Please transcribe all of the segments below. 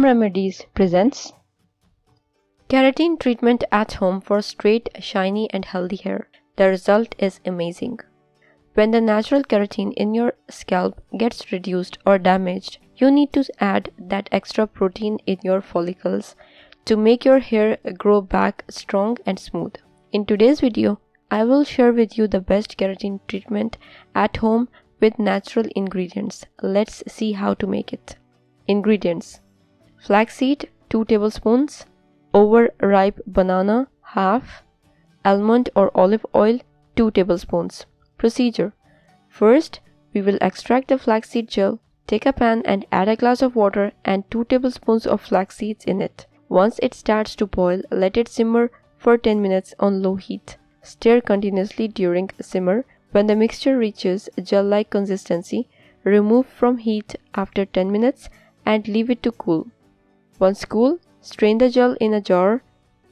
Home Remedies presents Keratin treatment at home for straight, shiny and healthy hair. The result is amazing. When the natural keratin in your scalp gets reduced or damaged, you need to add that extra protein in your follicles to make your hair grow back strong and smooth. In today's video, I will share with you the best keratin treatment at home with natural ingredients. Let's see how to make it. Ingredients: flaxseed 2 tablespoons, overripe banana half, almond or olive oil 2 tablespoons. Procedure: first, we will extract the flaxseed gel. Take a pan and add a glass of water and 2 tablespoons of flax seeds in it. Once it starts to boil, let it simmer for 10 minutes on low heat. Stir continuously during simmer. When the mixture reaches gel-like consistency, remove from heat after 10 minutes and leave it to cool. Once cool, strain the gel in a jar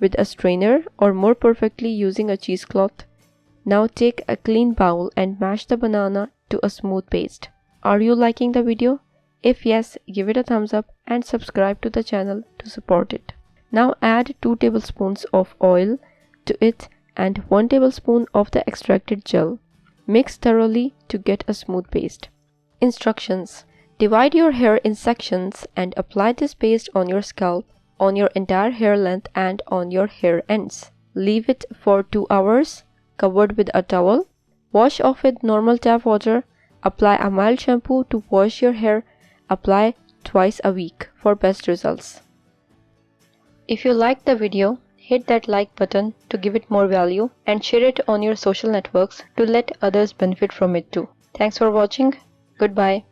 with a strainer or more perfectly using a cheesecloth. Now take a clean bowl and mash the banana to a smooth paste. Are you liking the video? If yes, give it a thumbs up and subscribe to the channel to support it. Now add 2 tablespoons of oil to it and 1 tablespoon of the extracted gel. Mix thoroughly to get a smooth paste. Instructions: divide your hair in sections and apply this paste on your scalp, on your entire hair length and on your hair ends. Leave it for 2 hours, covered with a towel. Wash off with normal tap water. Apply a mild shampoo to wash your hair. Apply twice a week for best results. If you liked the video, hit that like button to give it more value and share it on your social networks to let others benefit from it too. Thanks for watching. Goodbye.